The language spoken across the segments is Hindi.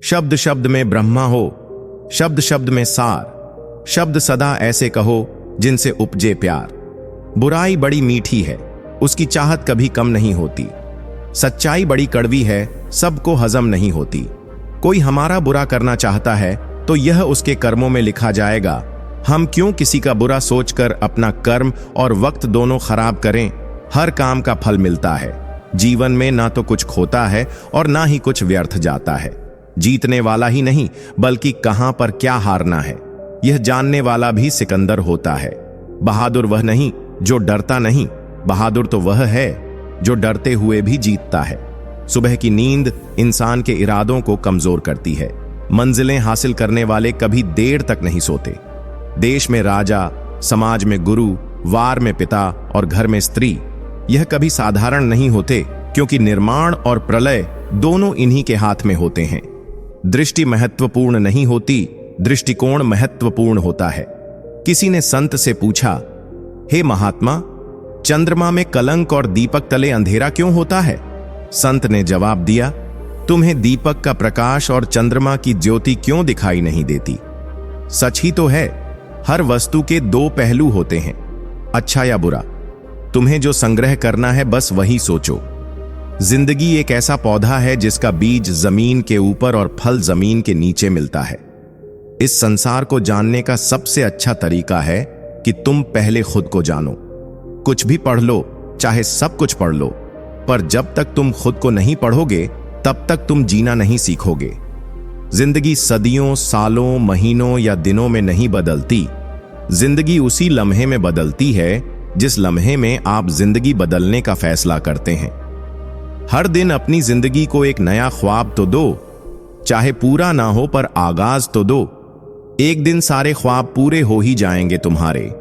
शब्द शब्द में ब्रह्मा हो, शब्द शब्द में सार, शब्द सदा ऐसे कहो जिनसे उपजे प्यार। बुराई बड़ी मीठी है, उसकी चाहत कभी कम नहीं होती। सच्चाई बड़ी कड़वी है, सबको हजम नहीं होती। कोई हमारा बुरा करना चाहता है तो यह उसके कर्मों में लिखा जाएगा। हम क्यों किसी का बुरा सोचकर अपना कर्म और वक्त दोनों खराब करें। हर काम का फल मिलता है। जीवन में ना तो कुछ खोता है और ना ही कुछ व्यर्थ जाता है। जीतने वाला ही नहीं बल्कि कहां पर क्या हारना है, यह जानने वाला भी सिकंदर होता है। बहादुर वह नहीं जो डरता नहीं, बहादुर तो वह है जो डरते हुए भी जीतता है। सुबह की नींद इंसान के इरादों को कमजोर करती है। मंजिलें हासिल करने वाले कभी देर तक नहीं सोते। देश में राजा, समाज में गुरु, वार में पिता और घर में स्त्री, यह कभी साधारण नहीं होते, क्योंकि निर्माण और प्रलय दोनों इन्हीं के हाथ में होते हैं। दृष्टि महत्वपूर्ण नहीं होती, दृष्टिकोण महत्वपूर्ण होता है। किसी ने संत से पूछा, हे महात्मा, चंद्रमा में कलंक और दीपक तले अंधेरा क्यों होता है? संत ने जवाब दिया, तुम्हें दीपक का प्रकाश और चंद्रमा की ज्योति क्यों दिखाई नहीं देती? सच ही तो है, हर वस्तु के दो पहलू होते हैं, अच्छा या बुरा। तुम्हें जो संग्रह करना है बस वही सोचो। जिंदगी एक ऐसा पौधा है जिसका बीज जमीन के ऊपर और फल जमीन के नीचे मिलता है। इस संसार को जानने का सबसे अच्छा तरीका है कि तुम पहले खुद को जानो। कुछ भी पढ़ लो, चाहे सब कुछ पढ़ लो, पर जब तक तुम खुद को नहीं पढ़ोगे तब तक तुम जीना नहीं सीखोगे। जिंदगी सदियों, सालों, महीनों या दिनों में नहीं बदलती। जिंदगी उसी लम्हे में बदलती है जिस लम्हे में आप जिंदगी बदलने का फैसला करते हैं। हर दिन अपनी जिंदगी को एक नया ख्वाब तो दो, चाहे पूरा ना हो पर आगाज तो दो। एक दिन सारे ख्वाब पूरे हो ही जाएंगे तुम्हारे।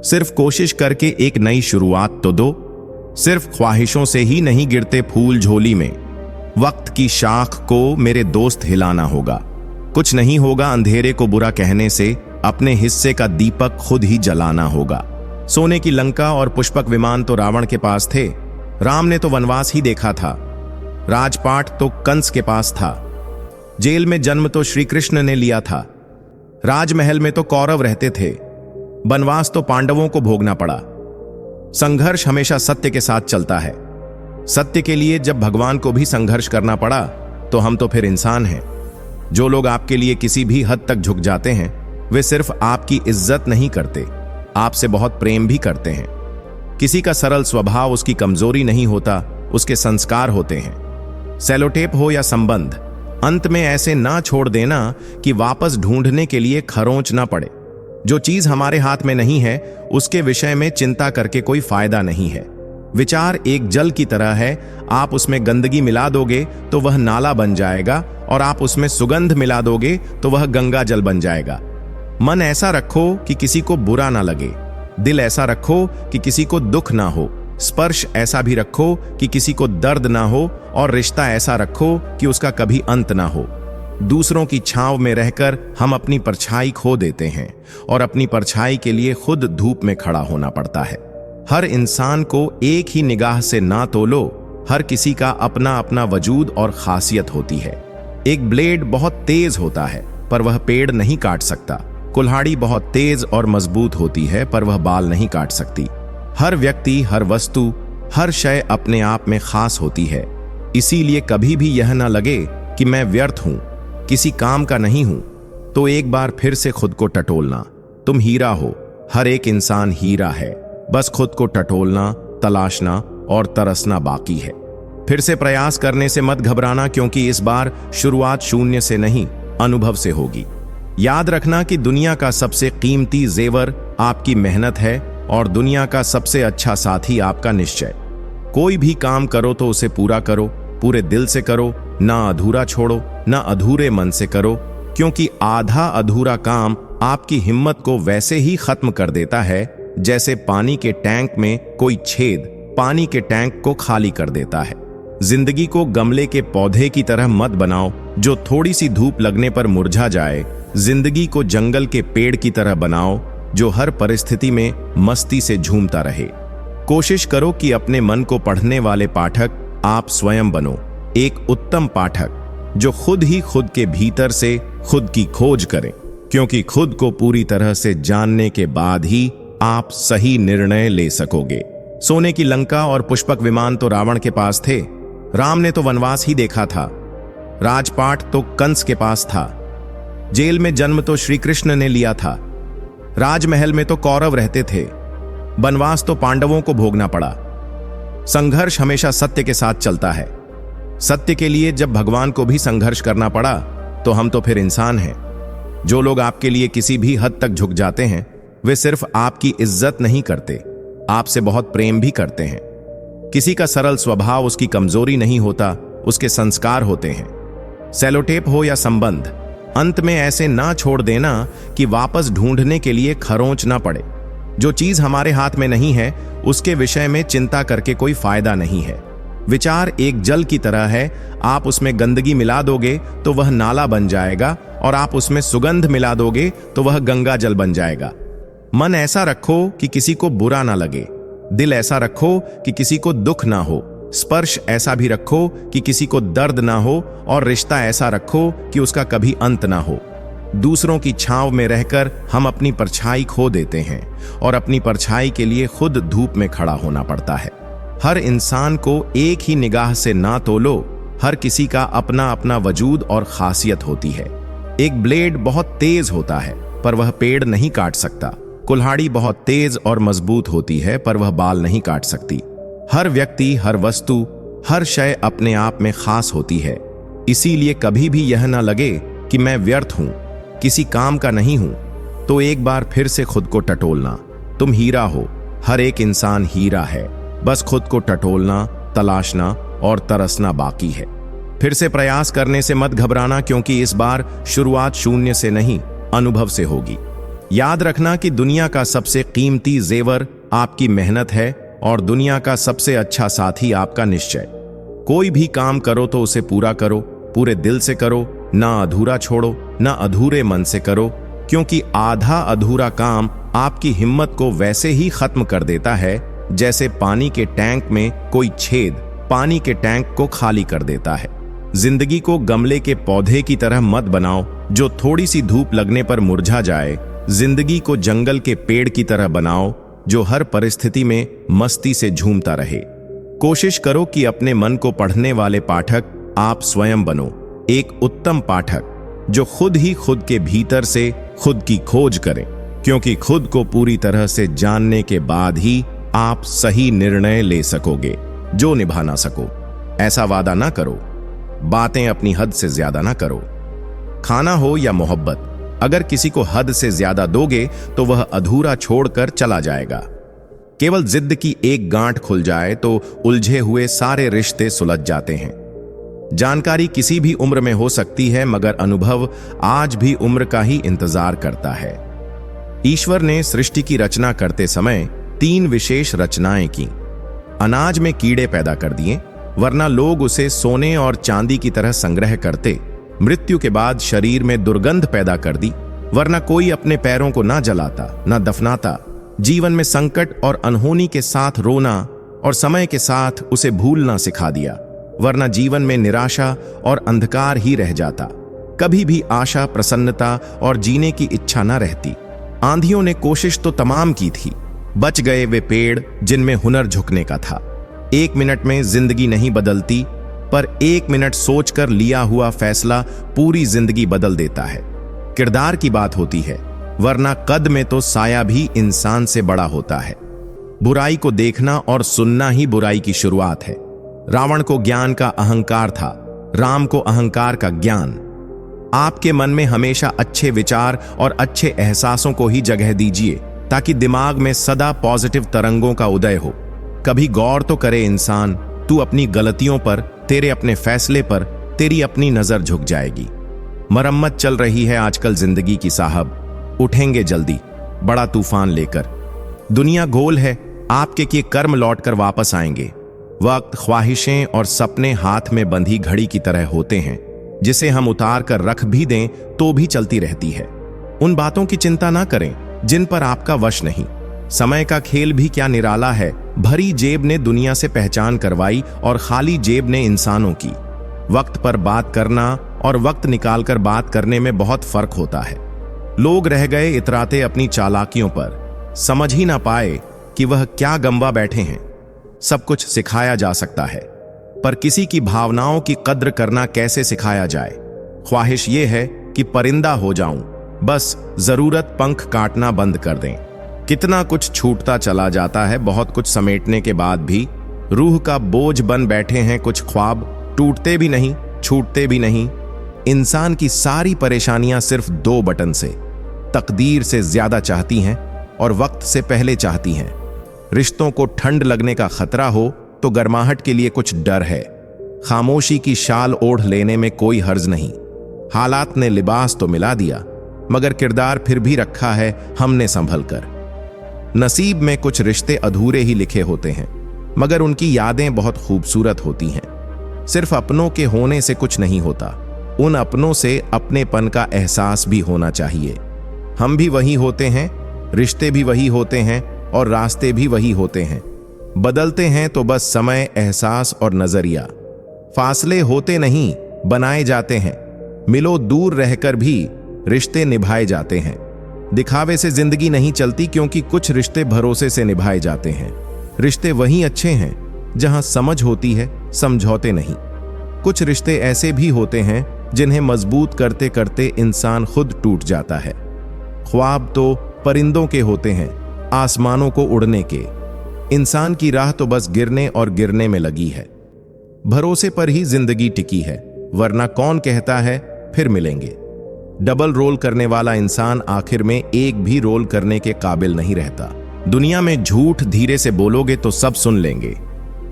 सिर्फ कोशिश करके एक नई शुरुआत तो दो। सिर्फ ख्वाहिशों से ही नहीं गिरते फूल झोली में। वक्त की शाख को मेरे दोस्त हिलाना होगा। कुछ नहीं होगा अंधेरे को बुरा कहने से, अपने हिस्से का दीपक खुद ही जलाना होगा। सोने की लंका और पुष्पक विमान तो रावण के पास थे। राम ने तो वनवास ही देखा था। राजपाट तो कंस के पास था। जेल में जन्म तो श्री कृष्ण ने लिया था। राजमहल में तो कौरव रहते थे। वनवास तो पांडवों को भोगना पड़ा। संघर्ष हमेशा सत्य के साथ चलता है। सत्य के लिए जब भगवान को भी संघर्ष करना पड़ा तो हम तो फिर इंसान हैं। जो लोग आपके लिए किसी भी हद तक झुक जाते हैं, वे सिर्फ आपकी इज्जत नहीं करते, आपसे बहुत प्रेम भी करते हैं। किसी का सरल स्वभाव उसकी कमजोरी नहीं होता, उसके संस्कार होते हैं। सेलोटेप हो या संबंध, अंत में ऐसे ना छोड़ देना कि वापस ढूंढने के लिए खरोंच ना पड़े। जो चीज हमारे हाथ में नहीं है उसके विषय में चिंता करके कोई फायदा नहीं है। विचार एक जल की तरह है, आप उसमें गंदगी मिला दोगे तो वह नाला बन जाएगा, और आप उसमें सुगंध मिला दोगे तो वह गंगा जल बन जाएगा। मन ऐसा रखो कि किसी को बुरा ना लगे, दिल ऐसा रखो कि किसी को दुख ना हो, स्पर्श ऐसा भी रखो कि किसी को दर्द ना हो, और रिश्ता ऐसा रखो कि उसका कभी अंत ना हो। दूसरों की छांव में रहकर हम अपनी परछाई खो देते हैं, और अपनी परछाई के लिए खुद धूप में खड़ा होना पड़ता है। हर इंसान को एक ही निगाह से ना तोलो। हर किसी का अपना अपना वजूद और खासियत होती है। एक ब्लेड बहुत तेज होता है पर वह पेड़ नहीं काट सकता। कुल्हाड़ी बहुत तेज और मजबूत होती है पर वह बाल नहीं काट सकती। हर व्यक्ति, हर वस्तु, हर शय अपने आप में खास होती है। इसीलिए कभी भी यह ना लगे कि मैं व्यर्थ हूं, किसी काम का नहीं हूं, तो एक बार फिर से खुद को टटोलना। तुम हीरा हो, हर एक इंसान हीरा है, बस खुद को टटोलना, तलाशना और तरसना बाकी है। फिर से प्रयास करने से मत घबराना, क्योंकि इस बार शुरुआत शून्य से नहीं, अनुभव से होगी। याद रखना कि दुनिया का सबसे कीमती जेवर आपकी मेहनत है, और दुनिया का सबसे अच्छा साथी आपका निश्चय। कोई भी काम करो तो उसे पूरा करो, पूरे दिल से करो, ना अधूरा छोड़ो, ना अधूरे मन से करो, क्योंकि आधा अधूरा काम आपकी हिम्मत को वैसे ही खत्म कर देता है जैसे पानी के टैंक में कोई छेद पानी के टैंक को खाली कर देता है। जिंदगी को गमले के पौधे की तरह मत बनाओ जो थोड़ी सी धूप लगने पर मुरझा जाए। जिंदगी को जंगल के पेड़ की तरह बनाओ जो हर परिस्थिति में मस्ती से झूमता रहे। कोशिश करो कि अपने मन को पढ़ने वाले पाठक आप स्वयं बनो। एक उत्तम पाठक जो खुद ही खुद के भीतर से खुद की खोज करें, क्योंकि खुद को पूरी तरह से जानने के बाद ही आप सही निर्णय ले सकोगे। सोने की लंका और पुष्पक विमान तो रावण के पास थे, राम ने तो वनवास ही देखा था। राजपाट तो कंस के पास था, जेल में जन्म तो श्री कृष्ण ने लिया था। राजमहल में तो कौरव रहते थे, वनवास तो पांडवों को भोगना पड़ा। संघर्ष हमेशा सत्य के साथ चलता है। सत्य के लिए जब भगवान को भी संघर्ष करना पड़ा तो हम तो फिर इंसान हैं। जो लोग आपके लिए किसी भी हद तक झुक जाते हैं, वे सिर्फ आपकी इज्जत नहीं करते, आपसे बहुत प्रेम भी करते हैं। किसी का सरल स्वभाव उसकी कमजोरी नहीं होता, उसके संस्कार होते हैं। सेलोटेप हो या संबंध, अंत में ऐसे ना छोड़ देना कि वापस ढूंढने के लिए खरोंच ना पड़े। जो चीज हमारे हाथ में नहीं है उसके विषय में चिंता करके कोई फायदा नहीं है। विचार एक जल की तरह है, आप उसमें गंदगी मिला दोगे तो वह नाला बन जाएगा, और आप उसमें सुगंध मिला दोगे तो वह गंगा जल बन जाएगा। मन ऐसा रखो कि किसी को बुरा ना लगे, दिल ऐसा रखो कि किसी को दुख ना हो, स्पर्श ऐसा भी रखो कि किसी को दर्द ना हो, और रिश्ता ऐसा रखो कि उसका कभी अंत ना हो। दूसरों की छांव में रहकर हम अपनी परछाई खो देते हैं, और अपनी परछाई के लिए खुद धूप में खड़ा होना पड़ता है। हर इंसान को एक ही निगाह से ना तोलो, हर किसी का अपना अपना वजूद और खासियत होती है। एक ब्लेड बहुत तेज होता है पर वह पेड़ नहीं काट सकता। कुल्हाड़ी बहुत तेज और मजबूत होती है पर वह बाल नहीं काट सकती। हर व्यक्ति, हर वस्तु, हर शय अपने आप में खास होती है। इसीलिए कभी भी यह ना लगे कि मैं व्यर्थ हूं, किसी काम का नहीं हूं, तो एक बार फिर से खुद को टटोलना। तुम हीरा हो, हर एक इंसान हीरा है, बस खुद को टटोलना, तलाशना और तरसना बाकी है। फिर से प्रयास करने से मत घबराना, क्योंकि इस बार शुरुआत शून्य से नहीं, अनुभव से होगी। याद रखना कि दुनिया का सबसे कीमती जेवर आपकी मेहनत है, और दुनिया का सबसे अच्छा साथी आपका निश्चय। कोई भी काम करो तो उसे पूरा करो, पूरे दिल से करो, ना अधूरा छोड़ो, ना अधूरे मन से करो, क्योंकि आधा अधूरा काम आपकी हिम्मत को वैसे ही खत्म कर देता है जैसे पानी के टैंक में कोई छेद पानी के टैंक को खाली कर देता है। जिंदगी को गमले के पौधे की तरह मत बनाओ जो थोड़ी सी धूप लगने पर मुरझा जाए। जिंदगी को जंगल के पेड़ की तरह बनाओ जो हर परिस्थिति में मस्ती से झूमता रहे। कोशिश करो कि अपने मन को पढ़ने वाले पाठक आप स्वयं बनो, एक उत्तम पाठक जो खुद ही खुद के भीतर से खुद की खोज करें, क्योंकि खुद को पूरी तरह से जानने के बाद ही आप सही निर्णय ले सकोगे जो निभा ना सको। ऐसा वादा ना करो, बातें अपनी हद से ज्यादा ना करो। खाना हो या मोहब्बत, अगर किसी को हद से ज्यादा दोगे तो वह अधूरा छोड़कर चला जाएगा। केवल जिद की एक गांठ खुल जाए तो उलझे हुए सारे रिश्ते सुलझ जाते हैं। जानकारी किसी भी उम्र में हो सकती है, मगर अनुभव आज भी उम्र का ही इंतजार करता है। ईश्वर ने सृष्टि की रचना करते समय 3 विशेष रचनाएं की। अनाज में कीड़े पैदा कर दिए, वरना लोग उसे सोने और चांदी की तरह संग्रह करते। मृत्यु के बाद शरीर में दुर्गंध पैदा कर दी, वरना कोई अपने पैरों को ना जलाता ना दफनाता। जीवन में संकट और अनहोनी के साथ रोना और समय के साथ उसे भूलना सिखा दिया, वरना जीवन में निराशा और अंधकार ही रह जाता। कभी भी आशा, प्रसन्नता और जीने की इच्छा न रहती। आंधियों ने कोशिश तो तमाम की थी, बच गए वे पेड़ जिनमें हुनर झुकने का था। 1 मिनट में जिंदगी नहीं बदलती, पर 1 मिनट सोचकर लिया हुआ फैसला पूरी जिंदगी बदल देता है। किरदार की बात होती है, वरना कद में तो साया भी इंसान से बड़ा होता है। बुराई को देखना और सुनना ही बुराई की शुरुआत है। रावण को ज्ञान का अहंकार था, राम को अहंकार का ज्ञान। आपके मन में हमेशा अच्छे विचार और अच्छे एहसासों को ही जगह दीजिए, ताकि दिमाग में सदा पॉजिटिव तरंगों का उदय हो। कभी गौर तो करे इंसान, तू अपनी गलतियों पर, तेरे अपने फैसले पर तेरी अपनी नजर झुक जाएगी। मरम्मत चल रही है आजकल जिंदगी की साहब, उठेंगे जल्दी बड़ा तूफान लेकर। दुनिया गोल है, आपके किए कर्म लौटकर वापस आएंगे। वक्त, ख्वाहिशें और सपने हाथ में बंधी घड़ी की तरह होते हैं, जिसे हम उतार कर रख भी दें तो भी चलती रहती है। उन बातों की चिंता ना करें जिन पर आपका वश नहीं। समय का खेल भी क्या निराला है। भरी जेब ने दुनिया से पहचान करवाई और खाली जेब ने इंसानों की। वक्त पर बात करना और वक्त निकालकर बात करने में बहुत फर्क होता है। लोग रह गए इतराते अपनी चालाकियों पर, समझ ही ना पाए कि वह क्या गंवा बैठे हैं। सब कुछ सिखाया जा सकता है, पर किसी की भावनाओं की कद्र करना कैसे सिखाया जाए। ख्वाहिश ये है कि परिंदा हो जाऊं, बस जरूरत पंख काटना बंद कर दें। कितना कुछ छूटता चला जाता है, बहुत कुछ समेटने के बाद भी रूह का बोझ बन बैठे हैं कुछ ख्वाब, टूटते भी नहीं, छूटते भी नहीं। इंसान की सारी परेशानियां सिर्फ 2 बटन से, तकदीर से ज्यादा चाहती हैं और वक्त से पहले चाहती हैं। रिश्तों को ठंड लगने का खतरा हो तो गर्माहट के लिए कुछ डर है। खामोशी की शाल ओढ़ लेने में कोई हर्ज नहीं। हालात ने लिबास तो मिला दिया, मगर किरदार फिर भी रखा है हमने संभल कर। नसीब में कुछ रिश्ते अधूरे ही लिखे होते हैं, मगर उनकी यादें बहुत खूबसूरत होती हैं। सिर्फ अपनों के होने से कुछ नहीं होता, उन अपनों से अपनेपन का एहसास भी होना चाहिए। हम भी वही होते हैं, रिश्ते भी वही होते हैं और रास्ते भी वही होते हैं। बदलते हैं तो बस समय, एहसास और नजरिया। फासले होते नहीं, बनाए जाते हैं। मिलो दूर रहकर भी रिश्ते निभाए जाते हैं। दिखावे से जिंदगी नहीं चलती, क्योंकि कुछ रिश्ते भरोसे से निभाए जाते हैं। रिश्ते वही अच्छे हैं जहां समझ होती है, समझौते नहीं। कुछ रिश्ते ऐसे भी होते हैं जिन्हें मजबूत करते करते इंसान खुद टूट जाता है। ख्वाब तो परिंदों के होते हैं, आसमानों को उड़ने के। इंसान की राह तो बस गिरने और गिरने में लगी है। भरोसे पर ही जिंदगी टिकी है, वरना कौन कहता है फिर मिलेंगे। डबल रोल करने वाला इंसान आखिर में एक भी रोल करने के काबिल नहीं रहता। दुनिया में झूठ धीरे से बोलोगे तो सब सुन लेंगे,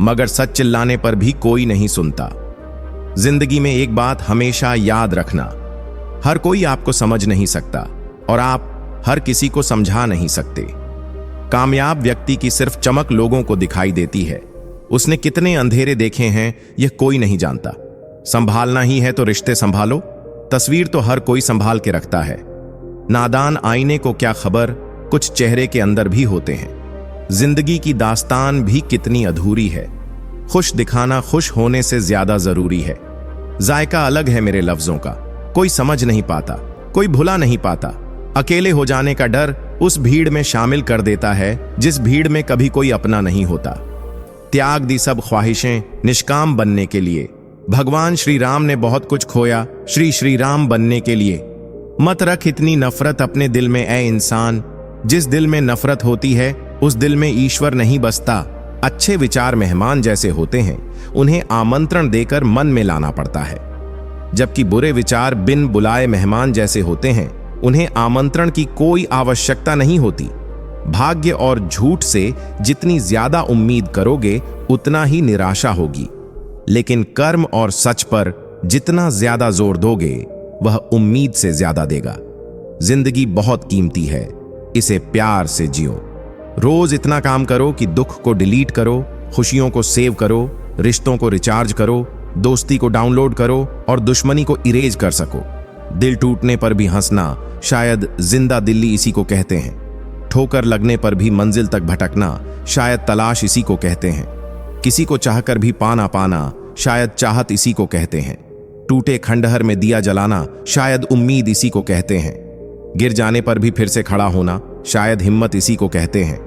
मगर सच चिल्लाने पर भी कोई नहीं सुनता। जिंदगी में एक बात हमेशा याद रखना, हर कोई आपको समझ नहीं सकता और आप हर किसी को समझा नहीं सकते। कामयाब व्यक्ति की सिर्फ चमक लोगों को दिखाई देती है, उसने कितने अंधेरे देखे हैं यह कोई नहीं जानता। संभालना ही है तो रिश्ते संभालो, तस्वीर तो हर कोई संभाल के रखता है। नादान आईने को क्या खबर, कुछ चेहरे के अंदर भी होते हैं। जिंदगी की दास्तान भी कितनी अधूरी है, खुश दिखाना खुश होने से ज्यादा जरूरी है। जायका अलग है मेरे लफ्जों का, कोई समझ नहीं पाता, कोई भुला नहीं पाता। अकेले हो जाने का डर उस भीड़ में शामिल कर देता है जिस भीड़ में कभी कोई अपना नहीं होता। त्याग दी सब ख्वाहिशें निष्काम बनने के लिए। भगवान श्री राम ने बहुत कुछ खोया श्री राम बनने के लिए। मत रख इतनी नफरत अपने दिल में ऐ इंसान, जिस दिल में नफरत होती है उस दिल में ईश्वर नहीं बसता। अच्छे विचार मेहमान जैसे होते हैं, उन्हें आमंत्रण देकर मन में लाना पड़ता है, जबकि बुरे विचार बिन बुलाए मेहमान जैसे होते हैं, उन्हें आमंत्रण की कोई आवश्यकता नहीं होती। भाग्य और झूठ से जितनी ज्यादा उम्मीद करोगे उतना ही निराशा होगी, लेकिन कर्म और सच पर जितना ज्यादा जोर दोगे वह उम्मीद से ज्यादा देगा। जिंदगी बहुत कीमती है, इसे प्यार से जियो। रोज इतना काम करो कि दुख को डिलीट करो, खुशियों को सेव करो, रिश्तों को रिचार्ज करो, दोस्ती को डाउनलोड करो और दुश्मनी को इरेज कर सको। दिल टूटने पर भी हंसना, शायद जिंदा दिल्ली इसी को कहते हैं। ठोकर लगने पर भी मंजिल तक भटकना, शायद तलाश इसी को कहते हैं। किसी को चाहकर भी पाना पाना, शायद चाहत इसी को कहते हैं। टूटे खंडहर में दिया जलाना, शायद उम्मीद इसी को कहते हैं। गिर जाने पर भी फिर से खड़ा होना, शायद हिम्मत इसी को कहते हैं।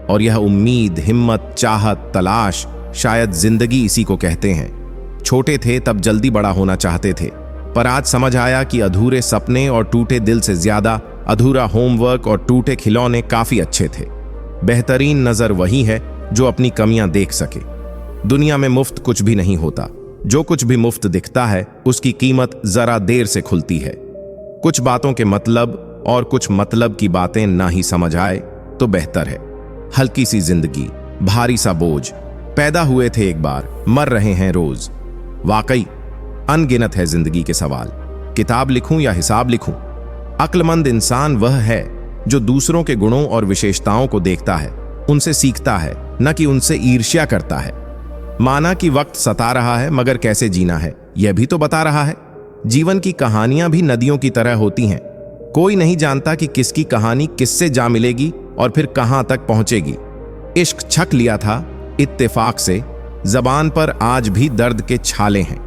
और यह उम्मीद, हिम्मत, चाहत, तलाश शायद जिंदगी इसी को कहते हैं। छोटे थे तब जल्दी बड़ा होना चाहते थे, पर आज समझ आया कि अधूरे सपने और टूटे दिल से ज्यादा अधूरा होमवर्क और टूटे खिलौने काफी अच्छे थे। बेहतरीन नजर वही है जो अपनी कमियां देख सके। दुनिया में मुफ्त कुछ भी नहीं होता, जो कुछ भी मुफ्त दिखता है उसकी कीमत जरा देर से खुलती है। कुछ बातों के मतलब और कुछ मतलब की बातें ना ही समझ आए तो बेहतर है। हल्की सी जिंदगी, भारी सा बोझ, पैदा हुए थे एक बार, मर रहे हैं रोज। वाकई अनगिनत है जिंदगी के सवाल, किताब लिखूं या हिसाब लिखूं। अक्लमंद इंसान वह है जो दूसरों के गुणों और विशेषताओं को देखता है, उनसे सीखता है, न कि उनसे ईर्ष्या करता है। माना कि वक्त सता रहा है, मगर कैसे जीना है यह भी तो बता रहा है। जीवन की कहानियां भी नदियों की तरह होती हैं। कोई नहीं जानता कि किसकी कहानी किससे जा मिलेगी और फिर कहां तक पहुंचेगी। इश्क छक लिया था इत्तेफाक से, जबान पर आज भी दर्द के छाले हैं।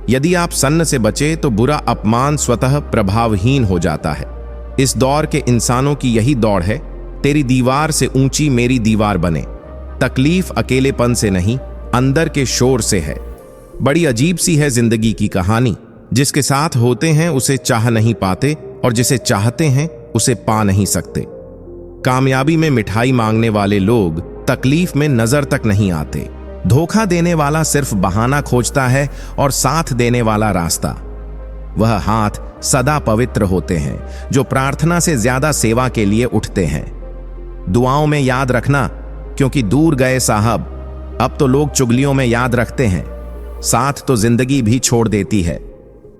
यदि आप सन्न से बचे तो बुरा अपमान स्वतः प्रभावहीन हो जाता है। इस दौर के इंसानों की यही दौड़ है, तेरी दीवार से ऊंची मेरी दीवार बने। तकलीफ अकेलेपन से नहीं, अंदर के शोर से है। बड़ी अजीब सी है जिंदगी की कहानी। जिसके साथ होते हैं उसे चाह नहीं पाते और जिसे चाहते हैं उसे पा नहीं सकते। कामयाबी में मिठाई मांगने वाले लोग तकलीफ में नजर तक नहीं आते। धोखा देने वाला सिर्फ बहाना खोजता है और साथ देने वाला रास्ता। वह हाथ सदा पवित्र होते हैं जो प्रार्थना से ज्यादा सेवा के लिए उठते हैं। दुआओं में याद रखना, क्योंकि दूर गए साहब अब तो लोग चुगलियों में याद रखते हैं। साथ तो जिंदगी भी छोड़ देती है।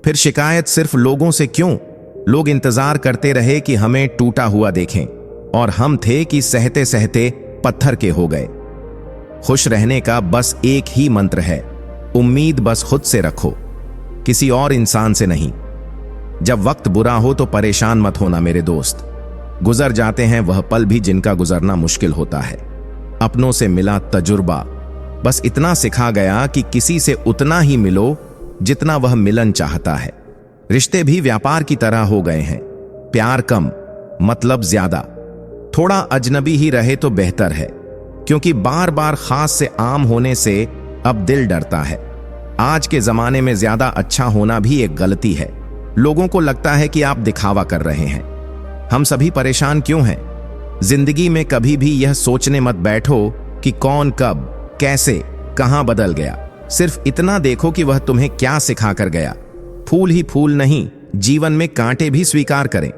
फिर शिकायत सिर्फ लोगों से क्यों? लोग इंतजार करते रहे कि हमें टूटा हुआ देखें, और हम थे कि सहते सहते पत्थर के हो गए। खुश रहने का बस एक ही मंत्र है, उम्मीद बस खुद से रखो, किसी और इंसान से नहीं। जब वक्त बुरा हो तो परेशान मत होना मेरे दोस्त। गुजर जाते हैं वह पल भी जिनका गुजरना मुश्किल होता है। अपनों से मिला तजुर्बा बस इतना सिखा गया कि किसी से उतना ही मिलो जितना वह मिलन चाहता है। रिश्ते भी व्यापार की तरह हो गए हैं, प्यार कम मतलब ज्यादा। थोड़ा अजनबी ही रहे तो बेहतर है, क्योंकि बार बार खास से आम होने से अब दिल डरता है। आज के जमाने में ज्यादा अच्छा होना भी एक गलती है। लोगों को लगता है कि आप दिखावा कर रहे हैं। हम सभी परेशान क्यों हैं? जिंदगी में कभी भी यह सोचने मत बैठो कि कौन कब कैसे कहां बदल गया। सिर्फ इतना देखो कि वह तुम्हें क्या सिखा कर गया। फूल ही फूल नहीं, जीवन में कांटे भी स्वीकार करें।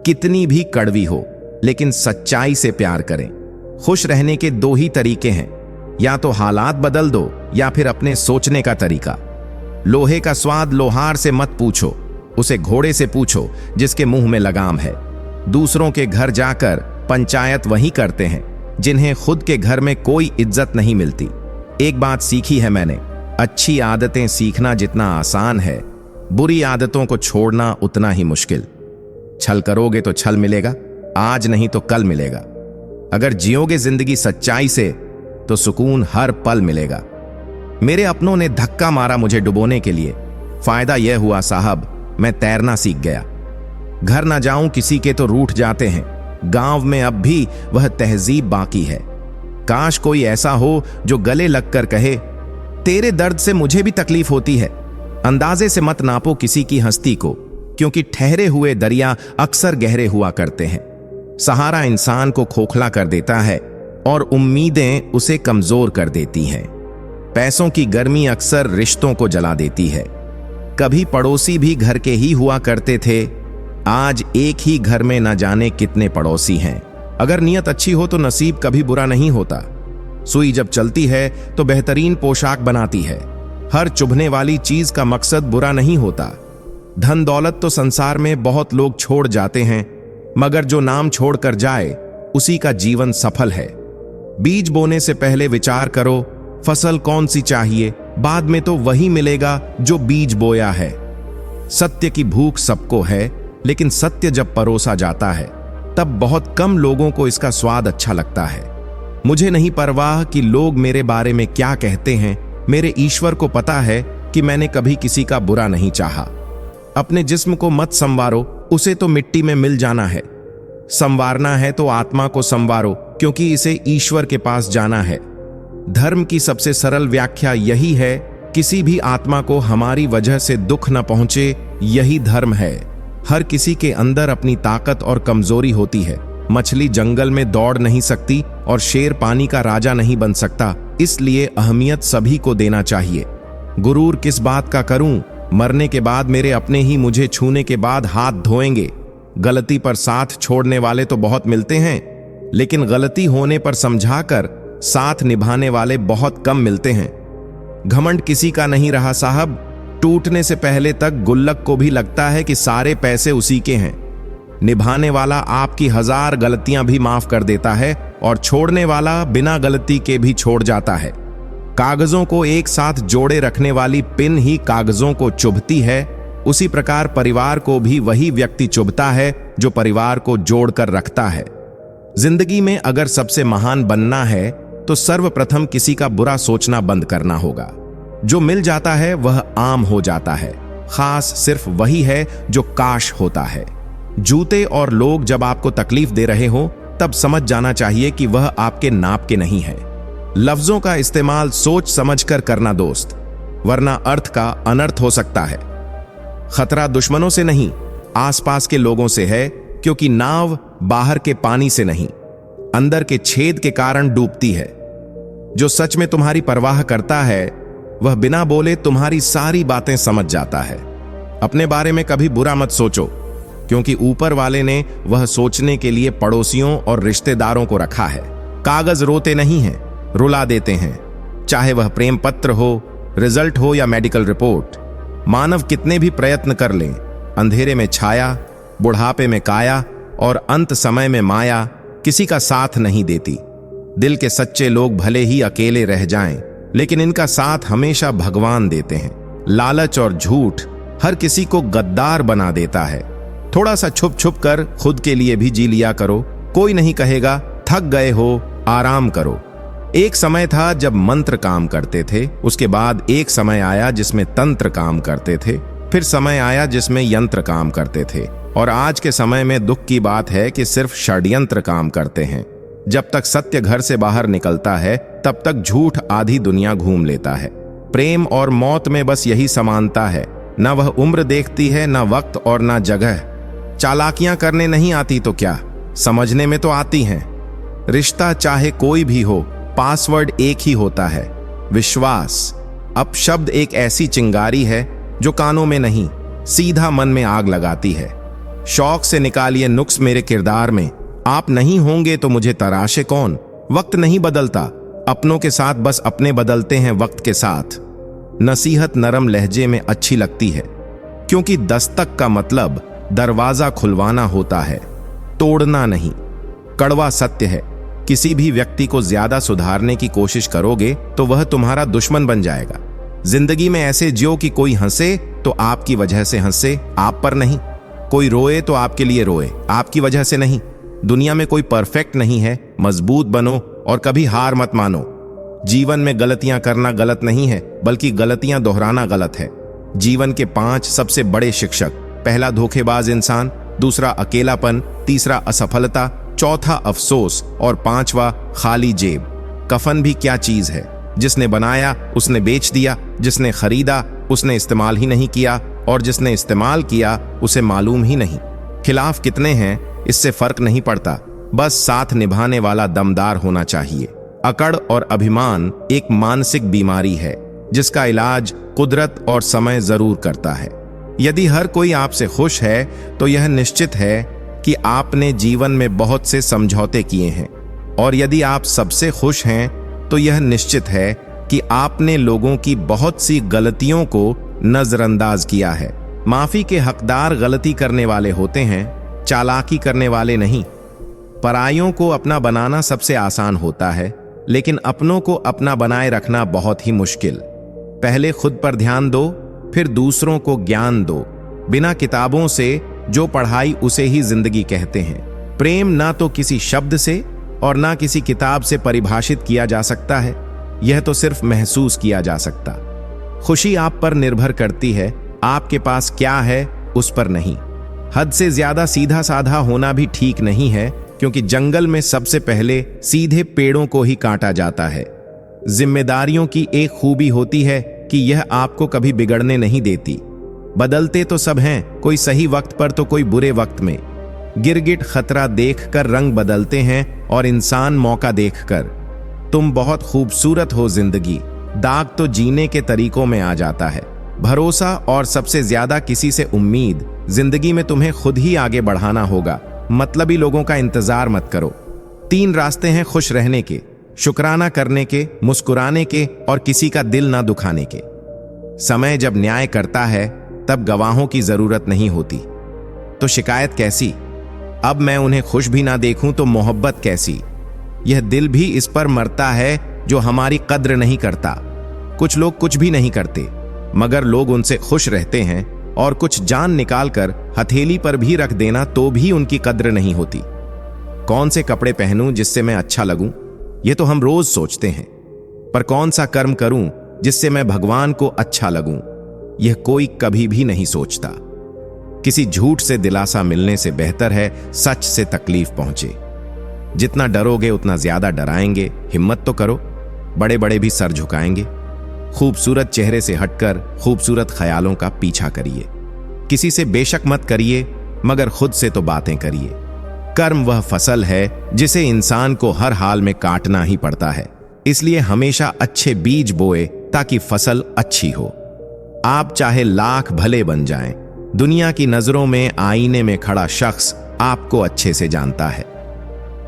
कितनी भी कड़वी हो लेकिन सच्चाई से प्यार करें। खुश रहने के दो ही तरीके हैं, या तो हालात बदल दो या फिर अपने सोचने का तरीका। लोहे का स्वाद लोहार से मत पूछो, उसे घोड़े से पूछो जिसके मुंह में लगाम है। दूसरों के घर जाकर पंचायत वही करते हैं जिन्हें खुद के घर में कोई इज्जत नहीं मिलती। एक बात सीखी है मैंने, अच्छी आदतें सीखना जितना आसान है, बुरी आदतों को छोड़ना उतना ही मुश्किल। छल करोगे तो छल मिलेगा, आज नहीं तो कल मिलेगा। अगर जियोगे जिंदगी सच्चाई से तो सुकून हर पल मिलेगा। मेरे अपनों ने धक्का मारा मुझे डुबोने के लिए। फायदा यह हुआ साहब, मैं तैरना सीख गया। घर ना जाऊं किसी के तो रूठ जाते हैं। गांव में अब भी वह तहजीब बाकी है। काश कोई ऐसा हो जो गले लगकर कहे, तेरे दर्द से मुझे भी तकलीफ होती है। अंदाजे से मत नापो किसी की हस्ती को, क्योंकि ठहरे हुए दरिया अक्सर गहरे हुआ करते हैं। सहारा इंसान को खोखला कर देता है और उम्मीदें उसे कमजोर कर देती हैं। पैसों की गर्मी अक्सर रिश्तों को जला देती है। कभी पड़ोसी भी घर के ही हुआ करते थे, आज एक ही घर में न जाने कितने पड़ोसी हैं। अगर नीयत अच्छी हो तो नसीब कभी बुरा नहीं होता। सुई जब चलती है तो बेहतरीन पोशाक बनाती है। हर चुभने वाली चीज का मकसद बुरा नहीं होता। धन दौलत तो संसार में बहुत लोग छोड़ जाते हैं, मगर जो नाम छोड़कर जाए उसी का जीवन सफल है। बीज बोने से पहले विचार करो फसल कौन सी चाहिए, बाद में तो वही मिलेगा जो बीज बोया है। सत्य की भूख सबको है, लेकिन सत्य जब परोसा जाता है तब बहुत कम लोगों को इसका स्वाद अच्छा लगता है। मुझे नहीं परवाह कि लोग मेरे बारे में क्या कहते हैं। मेरे ईश्वर को पता है कि मैंने कभी किसी का बुरा नहीं चाहा। अपने जिस्म को मत संवारो, उसे तो मिट्टी में मिल जाना है। संवारना है तो आत्मा को संवारो, क्योंकि इसे ईश्वर के पास जाना है। धर्म की सबसे सरल व्याख्या यही है, किसी भी आत्मा को हमारी वजह से दुख न पहुंचे, यही धर्म है। हर किसी के अंदर अपनी ताकत और कमजोरी होती है। मछली जंगल में दौड़ नहीं सकती और शेर पानी का राजा नहीं बन सकता, इसलिए अहमियत सभी को देना चाहिए। गुरूर किस बात का करूं, मरने के बाद मेरे अपने ही मुझे छूने के बाद हाथ धोएंगे। गलती पर साथ छोड़ने वाले तो बहुत मिलते हैं, लेकिन गलती होने पर समझाकर साथ निभाने वाले बहुत कम मिलते हैं। घमंड किसी का नहीं रहा साहब। टूटने से पहले तक गुल्लक को भी लगता है कि सारे पैसे उसी के हैं। निभाने वाला आपकी 1000 गलतियां भी माफ कर देता है और छोड़ने वाला बिना गलती के भी छोड़ जाता है। कागजों को एक साथ जोड़े रखने वाली पिन ही कागजों को चुभती है, उसी प्रकार परिवार को भी वही व्यक्ति चुभता है जो परिवार को जोड़कर रखता है। जिंदगी में अगर सबसे महान बनना है तो सर्वप्रथम किसी का बुरा सोचना बंद करना होगा। जो मिल जाता है वह आम हो जाता है, खास सिर्फ वही है जो काश होता है। जूते और लोग जब आपको तकलीफ दे रहे हो तब समझ जाना चाहिए कि वह आपके नाप के नहीं है। लफ्जों का इस्तेमाल सोच समझकर करना दोस्त, वरना अर्थ का अनर्थ हो सकता है। खतरा दुश्मनों से नहीं, आसपास के लोगों से है, क्योंकि नाव बाहर के पानी से नहीं, अंदर के छेद के कारण डूबती है। जो सच में तुम्हारी परवाह करता है वह बिना बोले तुम्हारी सारी बातें समझ जाता है। अपने बारे में कभी बुरा मत सोचो, क्योंकि ऊपर वाले ने वह सोचने के लिए पड़ोसियों और रिश्तेदारों को रखा है। कागज रोते नहीं हैं, रुला देते हैं, चाहे वह प्रेम पत्र हो, रिजल्ट हो या मेडिकल रिपोर्ट। मानव कितने भी प्रयत्न कर लें, अंधेरे में छाया, बुढ़ापे में काया और अंत समय में माया किसी का साथ नहीं देती। दिल के सच्चे लोग भले ही अकेले रह जाएं, लेकिन इनका साथ हमेशा भगवान देते हैं। लालच और झूठ हर किसी को गद्दार बना देता है। थोड़ा सा छुप छुप कर खुद के लिए भी जी लिया करो, कोई नहीं कहेगा थक गए हो, आराम करो। एक समय था जब मंत्र काम करते थे, उसके बाद एक समय आया जिसमें तंत्र काम करते थे, फिर समय आया जिसमें यंत्र काम करते थे, और आज के समय में दुख की बात है कि सिर्फ षड्यंत्र काम करते हैं। जब तक सत्य घर से बाहर निकलता है तब तक झूठ आधी दुनिया घूम लेता है। प्रेम और मौत में बस यही समानता है, न वह उम्र देखती है, न वक्त और न जगह। चालाकियां करने नहीं आती तो क्या, समझने में तो आती हैं। रिश्ता चाहे कोई भी हो, पासवर्ड एक ही होता है, विश्वास। अब शब्द एक ऐसी चिंगारी है जो कानों में नहीं, सीधा मन में आग लगाती है। शौक से निकालिए नुक्स मेरे किरदार में, आप नहीं होंगे तो मुझे तराशे कौन। वक्त नहीं बदलता, अपनों के साथ बस अपने बदलते हैं वक्त के साथ। नसीहत नरम लहजे में अच्छी लगती है, क्योंकि दस्तक का मतलब दरवाजा खुलवाना होता है, तोड़ना नहीं। कड़वा सत्य है, किसी भी व्यक्ति को ज्यादा सुधारने की कोशिश करोगे तो वह तुम्हारा दुश्मन बन जाएगा। जिंदगी में ऐसे जियो कि कोई हंसे तो आपकी वजह से हंसे, आप पर नहीं। कोई रोए तो आपके लिए रोए, आपकी वजह से नहीं। दुनिया में कोई परफेक्ट नहीं है, मजबूत बनो और कभी हार मत मानो। जीवन में गलतियां करना गलत नहीं है, बल्कि गलतियां दोहराना गलत है। जीवन के 5 सबसे बड़े शिक्षक: पहला धोखेबाज इंसान, दूसरा अकेलापन, तीसरा असफलता, चौथा अफसोस और 5वां खाली जेब। कफन भी क्या चीज है, जिसने बनाया उसने बेच दिया, जिसने खरीदा उसने इस्तेमाल ही नहीं किया, और जिसने इस्तेमाल किया उसे मालूम ही नहीं। खिलाफ कितने हैं इससे फर्क नहीं पड़ता, बस साथ निभाने वाला दमदार होना चाहिए। अकड़ और अभिमान एक मानसिक बीमारी है जिसका इलाज कुदरत और समय जरूर करता है। यदि हर कोई आपसे खुश है तो यह निश्चित है कि आपने जीवन में बहुत से समझौते किए हैं, और यदि आप सबसे खुश हैं तो यह निश्चित है कि आपने लोगों की बहुत सी गलतियों को नजरअंदाज किया है। माफी के हकदार गलती करने वाले होते हैं, चालाकी करने वाले नहीं। पराइयों को अपना बनाना सबसे आसान होता है, लेकिन अपनों को अपना बनाए रखना बहुत ही मुश्किल। पहले खुद पर ध्यान दो, फिर दूसरों को ज्ञान दो। बिना किताबों से जो पढ़ाई उसे ही जिंदगी कहते हैं। प्रेम ना तो किसी शब्द से और ना किसी किताब से परिभाषित किया जा सकता है, यह तो सिर्फ महसूस किया जा सकता। खुशी आप पर निर्भर करती है, आपके पास क्या है उस पर नहीं। हद से ज्यादा सीधा साधा होना भी ठीक नहीं है, क्योंकि जंगल में सबसे पहले सीधे पेड़ों को ही काटा जाता है। जिम्मेदारियों की एक खूबी होती है कि यह आपको कभी बिगड़ने नहीं देती। बदलते तो सब हैं, कोई सही वक्त पर तो कोई बुरे वक्त में। गिरगिट खतरा देखकर रंग बदलते हैं और इंसान मौका देखकर। तुम बहुत खूबसूरत हो जिंदगी, दाग तो जीने के तरीकों में आ जाता है। भरोसा और सबसे ज्यादा किसी से उम्मीद, जिंदगी में तुम्हें खुद ही आगे बढ़ाना होगा। मतलबी लोगों का इंतजार मत करो। 3 रास्ते हैं खुश रहने के: शुक्राना करने के, मुस्कुराने के और किसी का दिल ना दुखाने के। समय जब न्याय करता है तब गवाहों की जरूरत नहीं होती, तो शिकायत कैसी? अब मैं उन्हें खुश भी ना देखूं तो मोहब्बत कैसी? यह दिल भी इस पर मरता है जो हमारी कद्र नहीं करता। कुछ लोग कुछ भी नहीं करते, मगर लोग उनसे खुश रहते हैं, और कुछ जान निकालकर हथेली पर भी रख देना तो भी उनकी कद्र नहीं होती। कौन से कपड़े पहनूं जिससे मैं अच्छा लगूं, यह तो हम रोज सोचते हैं, पर कौन सा कर्म करूं जिससे मैं भगवान को अच्छा लगूं, यह कोई कभी भी नहीं सोचता। किसी झूठ से दिलासा मिलने से बेहतर है सच से तकलीफ पहुंचे। जितना डरोगे उतना ज्यादा डराएंगे। हिम्मत तो करो, बड़े बड़े भी सर झुकाएंगे। खूबसूरत चेहरे से हटकर खूबसूरत ख्यालों का पीछा करिए। किसी से बेशक मत करिए, मगर खुद से तो बातें करिए। कर्म वह फसल है जिसे इंसान को हर हाल में काटना ही पड़ता है, इसलिए हमेशा अच्छे बीज बोए ताकि फसल अच्छी हो। आप चाहे लाख भले बन जाएं, दुनिया की नजरों में आईने में खड़ा शख्स आपको अच्छे से जानता है।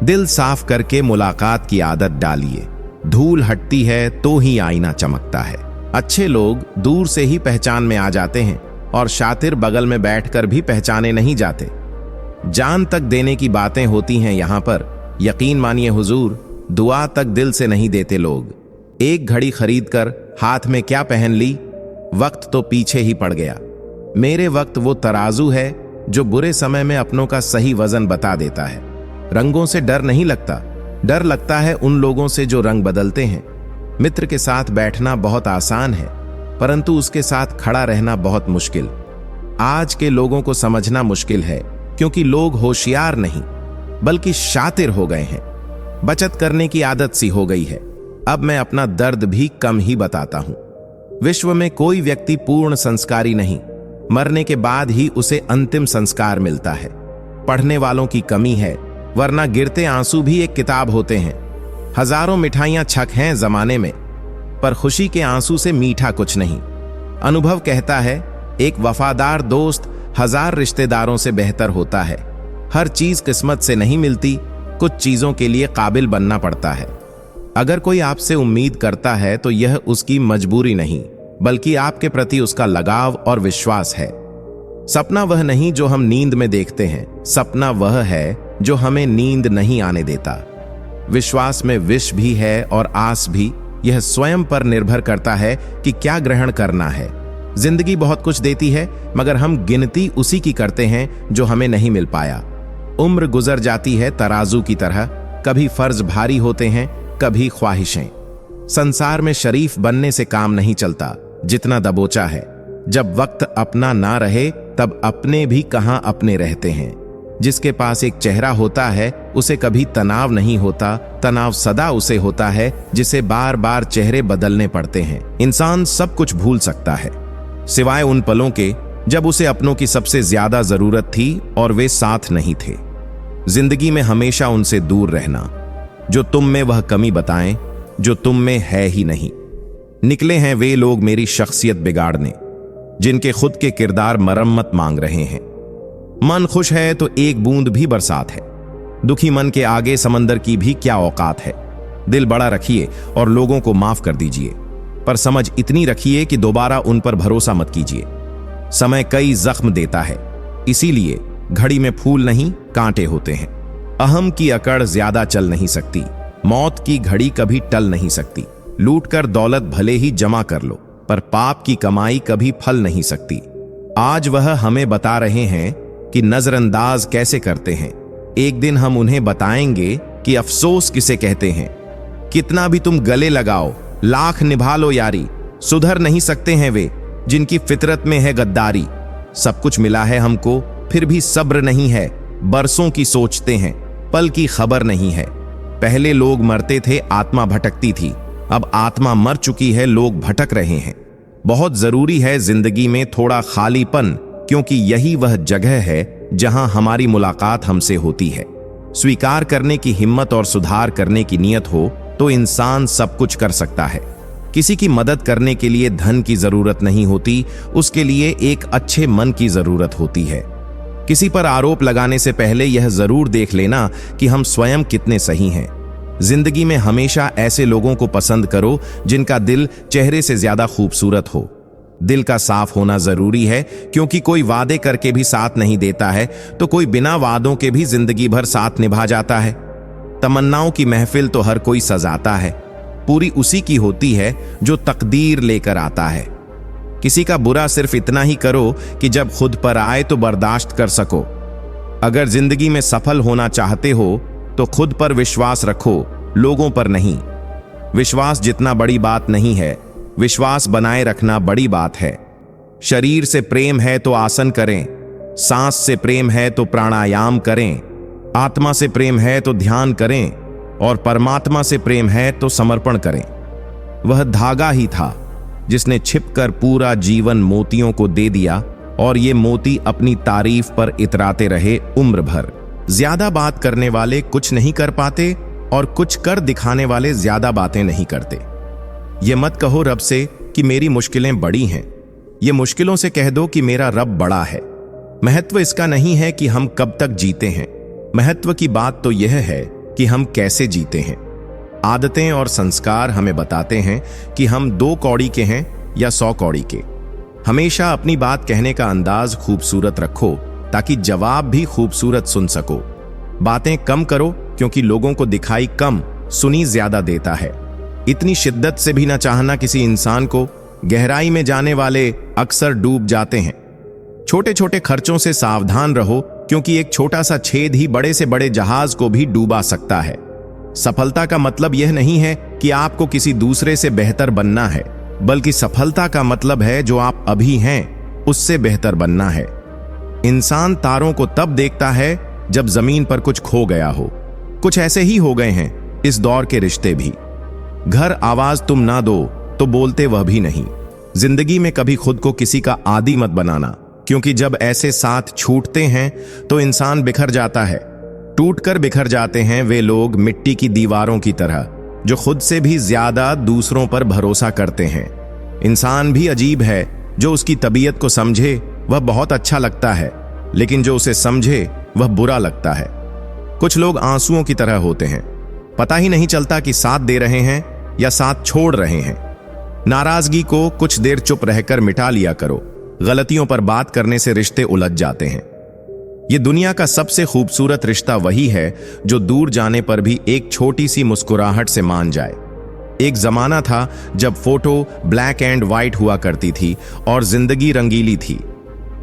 दिल साफ करके मुलाकात की आदत डालिए। धूल हटती है तो ही आईना चमकता है। अच्छे लोग दूर से ही पहचान में आ जाते हैं और शातिर बगल में बैठकर भी पहचाने नहीं जाते। जान तक देने की बातें होती हैं यहां पर। यकीन मानिए हुजूर, दुआ तक दिल से नहीं देते लोग। एक घड़ी खरीदकर हाथ में क्या पहन ली, वक्त तो पीछे ही पड़ गया। मेरे वक्त वो तराजू है जो बुरे समय में अपनों का सही वजन बता देता है। रंगों से डर नहीं लगता, डर लगता है उन लोगों से जो रंग बदलते हैं। मित्र के साथ बैठना बहुत आसान है, परंतु उसके साथ खड़ा रहना बहुत मुश्किल। आज के लोगों को समझना मुश्किल है, क्योंकि लोग होशियार नहीं बल्कि शातिर हो गए हैं। बचत करने की आदत सी हो गई है। अब मैं अपना दर्द भी कम ही बताता हूं। विश्व में कोई व्यक्ति पूर्ण संस्कारी नहीं, मरने के बाद ही उसे अंतिम संस्कार मिलता है। पढ़ने वालों की कमी है, वरना गिरते आंसू भी एक किताब होते हैं। हजारों मिठाइयां छक हैं जमाने में, पर खुशी के आंसू से मीठा कुछ नहीं। अनुभव कहता है, एक वफादार दोस्त हजार रिश्तेदारों से बेहतर होता है। हर चीज किस्मत से नहीं मिलती, कुछ चीजों के लिए काबिल बनना पड़ता है। अगर कोई आपसे उम्मीद करता है तो यह उसकी मजबूरी नहीं, बल्कि आपके प्रति उसका लगाव और विश्वास है। सपना वह नहीं जो हम नींद में देखते हैं, सपना वह है जो हमें नींद नहीं आने देता। विश्वास में विष भी है और आस भी। यह स्वयं पर निर्भर करता है कि क्या ग्रहण करना है। जिंदगी बहुत कुछ देती है, मगर हम गिनती उसी की करते हैं जो हमें नहीं मिल पाया। उम्र गुजर जाती है तराजू की तरह, कभी फर्ज भारी होते हैं, कभी ख्वाहिशें। संसार में शरीफ बनने से काम नहीं चलता, जितना दबोचा है। जब वक्त अपना ना रहे तब अपने भी कहां अपने रहते हैं। जिसके पास एक चेहरा होता है उसे कभी तनाव नहीं होता, तनाव सदा उसे होता है जिसे बार बार चेहरे बदलने पड़ते हैं। इंसान सब कुछ भूल सकता है, सिवाय उन पलों के जब उसे अपनों की सबसे ज्यादा जरूरत थी और वे साथ नहीं थे। जिंदगी में हमेशा उनसे दूर रहना जो तुम में वह कमी बताएं जो तुम में है ही नहीं। निकले हैं वे लोग मेरी शख्सियत बिगाड़ने, जिनके खुद के किरदार मरम्मत मांग रहे हैं। मन खुश है तो एक बूंद भी बरसात है। दुखी मन के आगे समंदर की भी क्या औकात है। दिल बड़ा रखिए और लोगों को माफ कर दीजिए, पर समझ इतनी रखिए कि दोबारा उन पर भरोसा मत कीजिए। समय कई जख्म देता है, इसीलिए घड़ी में फूल नहीं कांटे होते हैं। अहम की अकड़ ज्यादा चल नहीं सकती, मौत की घड़ी कभी टल नहीं सकती। लूट कर दौलत भले ही जमा कर लो, पर पाप की कमाई कभी फल नहीं सकती। आज वह हमें बता रहे हैं कि नजरअंदाज कैसे करते हैं। एक दिन हम उन्हें बताएंगे कि अफसोस किसे कहते हैं। कितना भी तुम गले लगाओ, लाख निभा लो यारी, सुधर नहीं सकते हैं वे जिनकी फितरत में है गद्दारी। सब कुछ मिला है हमको, फिर भी सब्र नहीं है। बरसों की सोचते हैं, पल की खबर नहीं है। पहले लोग मरते थे, आत्मा भटकती थी। अब आत्मा मर चुकी है, लोग भटक रहे हैं। बहुत जरूरी है जिंदगी में थोड़ा खालीपन, क्योंकि यही वह जगह है जहां हमारी मुलाकात हमसे होती है। स्वीकार करने की हिम्मत और सुधार करने की नीयत हो तो इंसान सब कुछ कर सकता है। किसी की मदद करने के लिए धन की जरूरत नहीं होती, उसके लिए एक अच्छे मन की जरूरत होती है। किसी पर आरोप लगाने से पहले यह जरूर देख लेना कि हम स्वयं कितने सही हैं। जिंदगी में हमेशा ऐसे लोगों को पसंद करो जिनका दिल चेहरे से ज्यादा खूबसूरत हो। दिल का साफ होना जरूरी है, क्योंकि कोई वादे करके भी साथ नहीं देता है तो कोई बिना वादों के भी जिंदगी भर साथ निभा जाता है। तमन्नाओं की महफिल तो हर कोई सजाता है, पूरी उसी की होती है जो तकदीर लेकर आता है। किसी का बुरा सिर्फ इतना ही करो कि जब खुद पर आए तो बर्दाश्त कर सको। अगर जिंदगी में सफल होना चाहते हो तो खुद पर विश्वास रखो, लोगों पर नहीं। विश्वास जितना बड़ी बात नहीं है, विश्वास बनाए रखना बड़ी बात है। शरीर से प्रेम है तो आसन करें, सांस से प्रेम है तो प्राणायाम करें, आत्मा से प्रेम है तो ध्यान करें और परमात्मा से प्रेम है तो समर्पण करें। वह धागा ही था जिसने छिपकर पूरा जीवन मोतियों को दे दिया और ये मोती अपनी तारीफ पर इतराते रहे उम्र भर। ज्यादा बात करने वाले कुछ नहीं कर पाते और कुछ कर दिखाने वाले ज्यादा बातें नहीं करते। ये मत कहो रब से कि मेरी मुश्किलें बड़ी हैं, ये मुश्किलों से कह दो कि मेरा रब बड़ा है। महत्व इसका नहीं है कि हम कब तक जीते हैं, महत्व की बात तो यह है कि हम कैसे जीते हैं। आदतें और संस्कार हमें बताते हैं कि हम 2 कौड़ी के हैं या 100 कौड़ी के। हमेशा अपनी बात कहने का अंदाज खूबसूरत रखो ताकि जवाब भी खूबसूरत सुन सको। बातें कम करो क्योंकि लोगों को दिखाई कम, सुनी ज्यादा देता है। इतनी शिद्दत से भी न चाहना किसी इंसान को, गहराई में जाने वाले अक्सर डूब जाते हैं। छोटे छोटे खर्चों से सावधान रहो क्योंकि एक छोटा सा छेद ही बड़े से बड़े जहाज को भी डूबा सकता है। सफलता का मतलब यह नहीं है कि आपको किसी दूसरे से बेहतर बनना है, बल्कि सफलता का मतलब है जो आप अभी हैं उससे बेहतर बनना है। इंसान तारों को तब देखता है जब जमीन पर कुछ खो गया हो। कुछ ऐसे ही हो गए हैं इस दौर के रिश्ते भी। घर आवाज तुम ना दो तो बोलते वह भी नहीं। जिंदगी में कभी खुद को किसी का आदी मत बनाना, क्योंकि जब ऐसे साथ छूटते हैं तो इंसान बिखर जाता है। टूटकर बिखर जाते हैं वे लोग मिट्टी की दीवारों की तरह, जो खुद से भी ज्यादा दूसरों पर भरोसा करते हैं। इंसान भी अजीब है, जो उसकी तबीयत को समझे वह बहुत अच्छा लगता है, लेकिन जो उसे समझे वह बुरा लगता है। कुछ लोग आंसुओं की तरह होते हैं, पता ही नहीं चलता कि साथ दे रहे हैं या साथ छोड़ रहे हैं। नाराजगी को कुछ देर चुप रहकर मिटा लिया करो। गलतियों पर बात करने से रिश्ते उलझ जाते हैं। ये दुनिया का सबसे खूबसूरत रिश्ता वही है जो दूर जाने पर भी एक छोटी सी मुस्कुराहट से मान जाए। एक जमाना था जब फोटो ब्लैक एंड व्हाइट हुआ करती थी और जिंदगी रंगीली थी।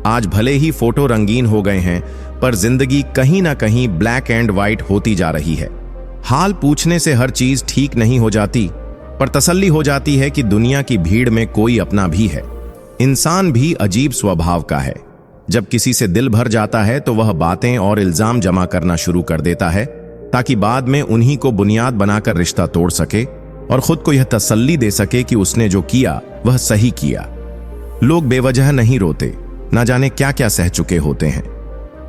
आज भले ही फोटो रंगीन हो गए हैं, पर जिंदगी कहीं ना कहीं ब्लैक एंड व्हाइट होती जा रही है। हाल पूछने से हर चीज ठीक नहीं हो जाती, पर तसल्ली हो जाती है कि दुनिया की भीड़ में कोई अपना भी है। इंसान भी अजीब स्वभाव का है। जब किसी से दिल भर जाता है तो वह बातें और इल्जाम जमा करना शुरू कर देता है, ताकि बाद में उन्हीं को बुनियाद बनाकर रिश्ता तोड़ सके और खुद को यह तसल्ली दे सके कि उसने जो किया वह सही किया। लोग बेवजह नहीं रोते, ना जाने क्या क्या सह चुके होते हैं।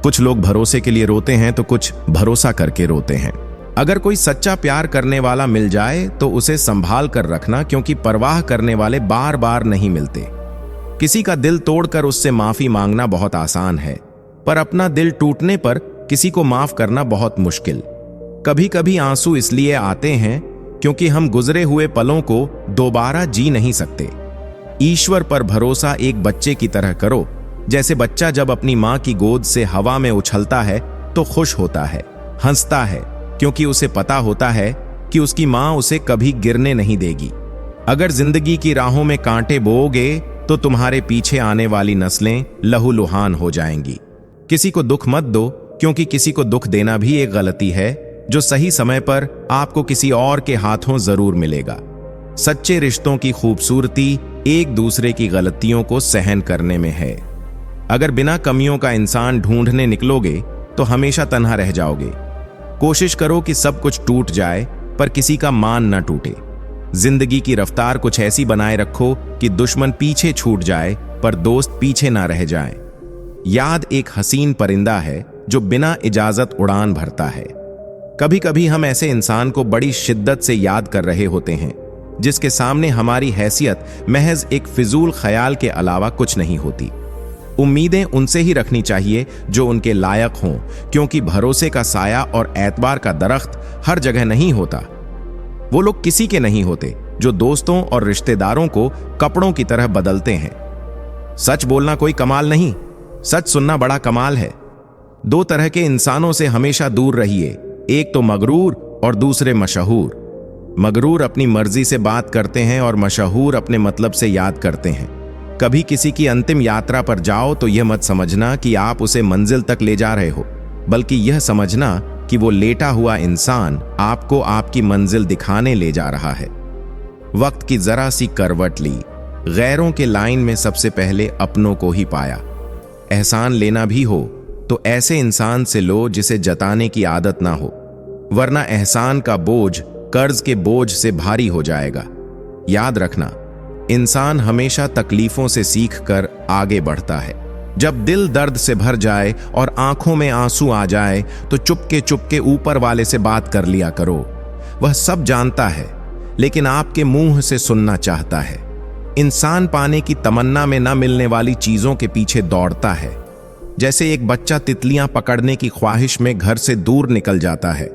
कुछ लोग भरोसे के लिए रोते हैं तो कुछ भरोसा करके रोते हैं। अगर कोई सच्चा प्यार करने वाला मिल जाए तो उसे संभाल कर रखना, क्योंकि परवाह करने वाले बार बार नहीं मिलते। किसी का दिल तोड़कर उससे माफी मांगना बहुत आसान है, पर अपना दिल टूटने पर किसी को माफ करना बहुत मुश्किल। कभी कभी आंसू इसलिए आते हैं क्योंकि हम गुजरे हुए पलों को दोबारा जी नहीं सकते। ईश्वर पर भरोसा एक बच्चे की तरह करो। जैसे बच्चा जब अपनी मां की गोद से हवा में उछलता है तो खुश होता है, हंसता है, क्योंकि उसे पता होता है कि उसकी मां उसे कभी गिरने नहीं देगी। अगर जिंदगी की राहों में कांटे बोओगे तो तुम्हारे पीछे आने वाली नस्लें लहूलुहान हो जाएंगी। किसी को दुख मत दो, क्योंकि किसी को दुख देना भी एक गलती है जो सही समय पर आपको किसी और के हाथों जरूर मिलेगा। सच्चे रिश्तों की खूबसूरती एक दूसरे की गलतियों को सहन करने में है। अगर बिना कमियों का इंसान ढूंढने निकलोगे तो हमेशा तन्हा रह जाओगे। कोशिश करो कि सब कुछ टूट जाए पर किसी का मान न टूटे। जिंदगी की रफ्तार कुछ ऐसी बनाए रखो कि दुश्मन पीछे छूट जाए पर दोस्त पीछे ना रह जाए। याद एक हसीन परिंदा है जो बिना इजाजत उड़ान भरता है। कभी कभी हम ऐसे इंसान को बड़ी शिद्दत से याद कर रहे होते हैं जिसके सामने हमारी हैसियत महज एक फिजूल ख्याल के अलावा कुछ नहीं होती। उम्मीदें उनसे ही रखनी चाहिए जो उनके लायक हों, क्योंकि भरोसे का साया और एतबार का दरख्त हर जगह नहीं होता। वो लोग किसी के नहीं होते जो दोस्तों और रिश्तेदारों को कपड़ों की तरह बदलते हैं। सच बोलना कोई कमाल नहीं, सच सुनना बड़ा कमाल है। 2 तरह के इंसानों से हमेशा दूर रहिए, एक तो मगरूर और दूसरे मशहूर। मगरूर अपनी मर्जी से बात करते हैं और मशहूर अपने मतलब से याद करते हैं। कभी किसी की अंतिम यात्रा पर जाओ तो यह मत समझना कि आप उसे मंजिल तक ले जा रहे हो, बल्कि यह समझना कि वो लेटा हुआ इंसान आपको आपकी मंजिल दिखाने ले जा रहा है। वक्त की जरा सी करवट ली, गैरों के लाइन में सबसे पहले अपनों को ही पाया। एहसान लेना भी हो तो ऐसे इंसान से लो जिसे जताने की आदत ना हो, वरना एहसान का बोझ कर्ज के बोझ से भारी हो जाएगा। याद रखना, इंसान हमेशा तकलीफों से सीखकर आगे बढ़ता है। जब दिल दर्द से भर जाए और आंखों में आंसू आ जाए तो चुपके चुपके ऊपर वाले से बात कर लिया करो। वह सब जानता है, लेकिन आपके मुंह से सुनना चाहता है। इंसान पाने की तमन्ना में न मिलने वाली चीजों के पीछे दौड़ता है। जैसे एक बच्चा तितलियां पकड़ने की ख्वाहिश में घर से दूर निकल जाता है,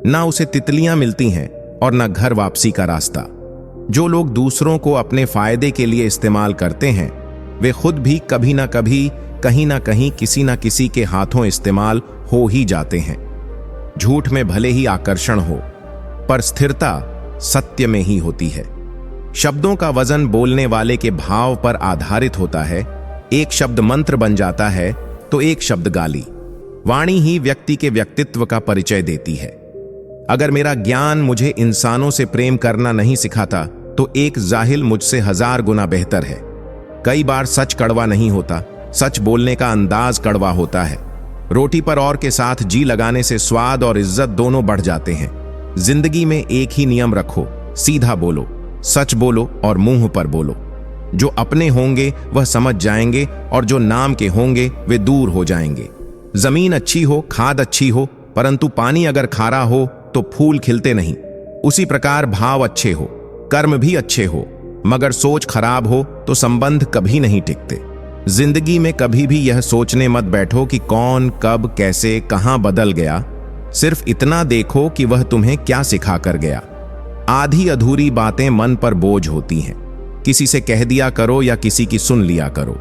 ना उसे तितलियां मिलती हैं और ना घर वापसी का रास्ता। जो लोग दूसरों को अपने फायदे के लिए इस्तेमाल करते हैं, वे खुद भी कभी ना कभी, कहीं ना कहीं, किसी ना किसी के हाथों इस्तेमाल हो ही जाते हैं। झूठ में भले ही आकर्षण हो, पर स्थिरता सत्य में ही होती है। शब्दों का वजन बोलने वाले के भाव पर आधारित होता है। एक शब्द मंत्र बन जाता है तो एक शब्द गाली। वाणी ही व्यक्ति के व्यक्तित्व का परिचय देती है। अगर मेरा ज्ञान मुझे इंसानों से प्रेम करना नहीं सिखाता तो एक जाहिल मुझसे 1000 गुना बेहतर है। कई बार सच कड़वा नहीं होता, सच बोलने का अंदाज कड़वा होता है। रोटी पर और के साथ जी लगाने से स्वाद और इज्जत दोनों बढ़ जाते हैं। जिंदगी में एक ही नियम रखो, सीधा बोलो, सच बोलो और मुंह पर बोलो। जो अपने होंगे वह समझ जाएंगे और जो नाम के होंगे वे दूर हो जाएंगे। जमीन अच्छी हो, खाद अच्छी हो, परंतु पानी अगर खारा हो तो फूल खिलते नहीं। उसी प्रकार भाव अच्छे हो, कर्म भी अच्छे हो, मगर सोच खराब हो तो संबंध कभी नहीं टिकते। जिंदगी में कभी भी यह सोचने मत बैठो कि कौन, कब, कैसे, कहां बदल गया। सिर्फ इतना देखो कि वह तुम्हें क्या सिखा कर गया। आधी अधूरी बातें मन पर बोझ होती हैं। किसी से कह दिया करो या किसी की सुन लिया करो।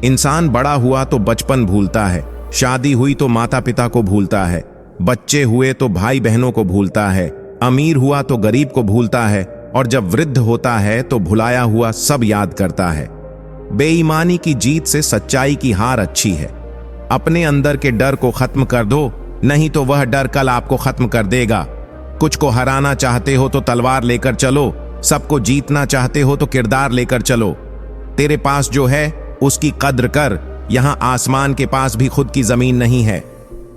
इंसान बड़ा हुआ तो बचपन भूलता है, शादी हुई तो माता पिता को भूलता है, बच्चे हुए तो भाई बहनों को भूलता है, अमीर हुआ तो गरीब को भूलता है, और जब वृद्ध होता है तो भुलाया हुआ सब याद करता है। बेईमानी की जीत से सच्चाई की हार अच्छी है। अपने अंदर के डर को खत्म कर दो, नहीं तो वह डर कल आपको खत्म कर देगा। कुछ को हराना चाहते हो तो तलवार लेकर चलो, सबको जीतना चाहते हो तो किरदार लेकर चलो। तेरे पास जो है उसकी कद्र कर, यहां आसमान के पास भी खुद की जमीन नहीं है।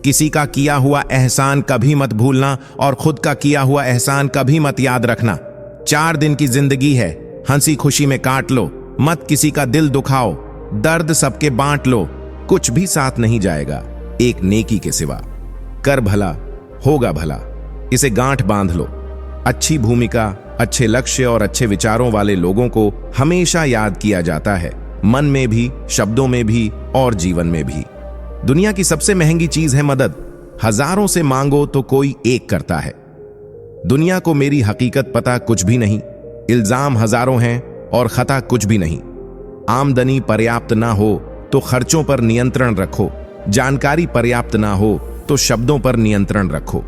किसी का किया हुआ एहसान कभी मत भूलना और खुद का किया हुआ एहसान कभी मत याद रखना। 4 दिन की जिंदगी है, हंसी खुशी में काट लो, मत किसी का दिल दुखाओ, दर्द सबके बांट लो, कुछ भी साथ नहीं जाएगा एक नेकी के सिवा। कर भला होगा भला, इसे गांठ बांध लो। अच्छी भूमिका, अच्छे लक्ष्य और अच्छे विचारों वाले लोगों को हमेशा याद किया जाता है, मन में भी, शब्दों में भी और जीवन में भी। दुनिया की सबसे महंगी चीज है मदद। हजारों से मांगो तो कोई एक करता है। दुनिया को मेरी हकीकत पता कुछ भी नहीं। इल्जाम हजारों हैं और खता कुछ भी नहीं। आमदनी पर्याप्त ना हो तो खर्चों पर नियंत्रण रखो। जानकारी पर्याप्त ना हो तो शब्दों पर नियंत्रण रखो।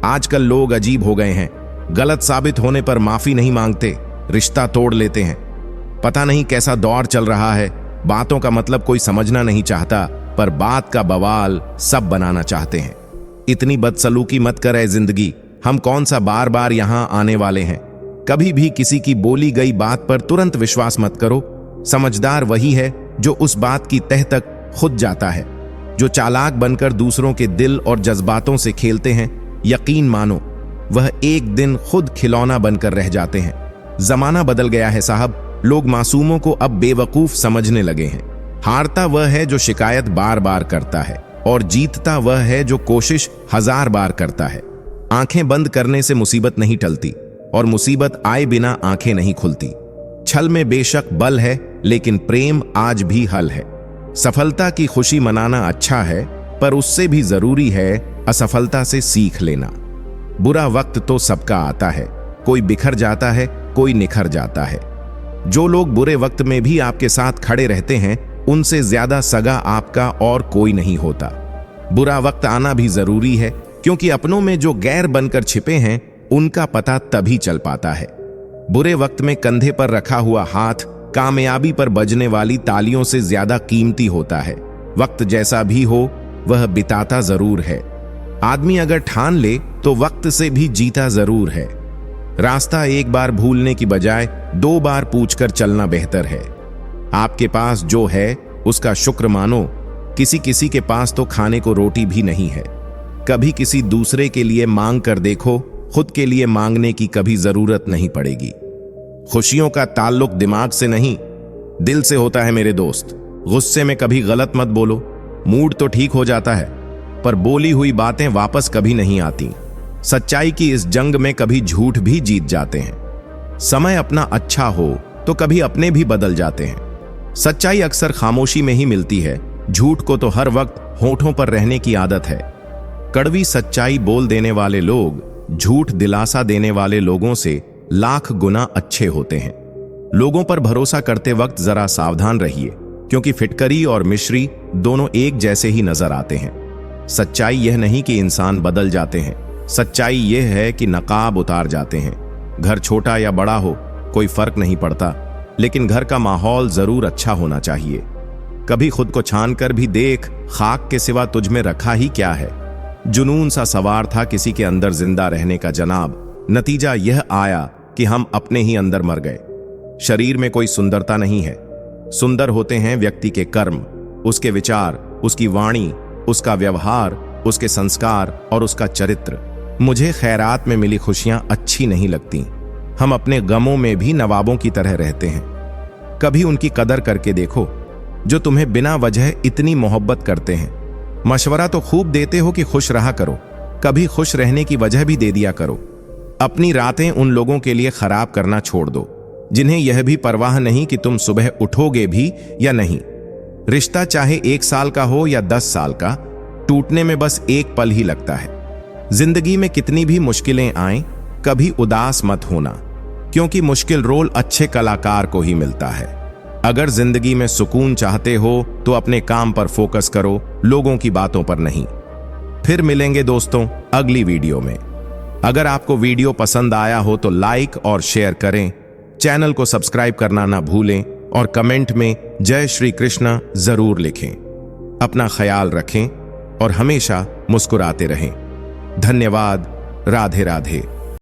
आजकल लोग अजीब हो गए हैं। गलत साबित होने पर माफी नहीं मांगते, रिश्ता तोड़ लेते हैं। पता नहीं कैसा दौर चल रहा है। बातों का मतलब कोई समझना नहीं चाहता, पर बात का बवाल सब बनाना चाहते हैं। इतनी बदसलूकी मत करे जिंदगी। हम कौन सा बार बार यहां आने वाले हैं। कभी भी किसी की बोली गई बात पर तुरंत विश्वास मत करो। समझदार वही है जो उस बात की तह तक खुद जाता है। जो चालाक बनकर दूसरों के दिल और जज्बातों से खेलते हैं, यकीन मानो वह एक दिन खुद खिलौना बनकर रह जाते हैं। जमाना बदल गया है साहब। लोग मासूमों को अब बेवकूफ समझने लगे हैं। हारता वह है जो शिकायत बार बार करता है और जीतता वह है जो कोशिश 1000 बार करता है। आंखें बंद करने से मुसीबत नहीं टलती और मुसीबत आए बिना आंखें नहीं खुलती। छल में बेशक बल है, लेकिन प्रेम आज भी हल है। सफलता की खुशी मनाना अच्छा है, पर उससे भी जरूरी है असफलता से सीख लेना। बुरा वक्त तो सबका आता है, कोई बिखर जाता है, कोई निखर जाता है। जो लोग बुरे वक्त में भी आपके साथ खड़े रहते हैं, उनसे ज्यादा सगा आपका और कोई नहीं होता। बुरा वक्त आना भी जरूरी है, क्योंकि अपनों में जो गैर बनकर छिपे हैं, उनका पता तभी चल पाता है। बुरे वक्त में कंधे पर रखा हुआ हाथ कामयाबी पर बजने वाली तालियों से ज्यादा कीमती होता है। वक्त जैसा भी हो, वह बिताता जरूर है। आदमी अगर ठान ले तो वक्त से भी जीता जरूर है। रास्ता एक बार भूलने की बजाय 2 बार पूछकर चलना बेहतर है। आपके पास जो है उसका शुक्र मानो। किसी किसी के पास तो खाने को रोटी भी नहीं है। कभी किसी दूसरे के लिए मांग कर देखो, खुद के लिए मांगने की कभी जरूरत नहीं पड़ेगी। खुशियों का ताल्लुक दिमाग से नहीं, दिल से होता है मेरे दोस्त। गुस्से में कभी गलत मत बोलो, मूड तो ठीक हो जाता है, पर बोली हुई बातें वापस कभी नहीं आती। सच्चाई की इस जंग में कभी झूठ भी जीत जाते हैं। समय अपना अच्छा हो तो कभी अपने भी बदल जाते हैं। सच्चाई अक्सर खामोशी में ही मिलती है, झूठ को तो हर वक्त होठों पर रहने की आदत है। कड़वी सच्चाई बोल देने वाले लोग झूठ दिलासा देने वाले लोगों से लाख गुना अच्छे होते हैं। लोगों पर भरोसा करते वक्त जरा सावधान रहिए, क्योंकि फिटकरी और मिश्री दोनों एक जैसे ही नजर आते हैं। सच्चाई यह नहीं कि इंसान बदल जाते हैं, सच्चाई यह है कि नकाब उतार जाते हैं। घर छोटा या बड़ा हो कोई फर्क नहीं पड़ता, लेकिन घर का माहौल जरूर अच्छा होना चाहिए। कभी खुद को छान कर भी देख, खाक के सिवा तुझ में रखा ही क्या है। जुनून सा सवार था किसी के अंदर जिंदा रहने का जनाब, नतीजा यह आया कि हम अपने ही अंदर मर गए। शरीर में कोई सुंदरता नहीं है, सुंदर होते हैं व्यक्ति के कर्म, उसके विचार, उसकी वाणी, उसका व्यवहार, उसके संस्कार और उसका चरित्र। मुझे खैरात में मिली खुशियां अच्छी नहीं लगती। हम अपने गमों में भी नवाबों की तरह रहते हैं। कभी उनकी कदर करके देखो जो तुम्हें बिना वजह इतनी मोहब्बत करते हैं। मशवरा तो खूब देते हो कि खुश रहा करो, कभी खुश रहने की वजह भी दे दिया करो। अपनी रातें उन लोगों के लिए खराब करना छोड़ दो जिन्हें यह भी परवाह नहीं कि तुम सुबह उठोगे भी या नहीं। रिश्ता चाहे 1 साल का हो या 10 साल का, टूटने में बस एक पल ही लगता है। जिंदगी में कितनी भी मुश्किलें आएं, कभी उदास मत होना, क्योंकि मुश्किल रोल अच्छे कलाकार को ही मिलता है। अगर जिंदगी में सुकून चाहते हो तो अपने काम पर फोकस करो, लोगों की बातों पर नहीं। फिर मिलेंगे दोस्तों अगली वीडियो में। अगर आपको वीडियो पसंद आया हो तो लाइक और शेयर करें, चैनल को सब्सक्राइब करना ना भूलें और कमेंट में जय श्री कृष्ण जरूर लिखें। अपना ख्याल रखें और हमेशा मुस्कुराते रहें। धन्यवाद। राधे राधे।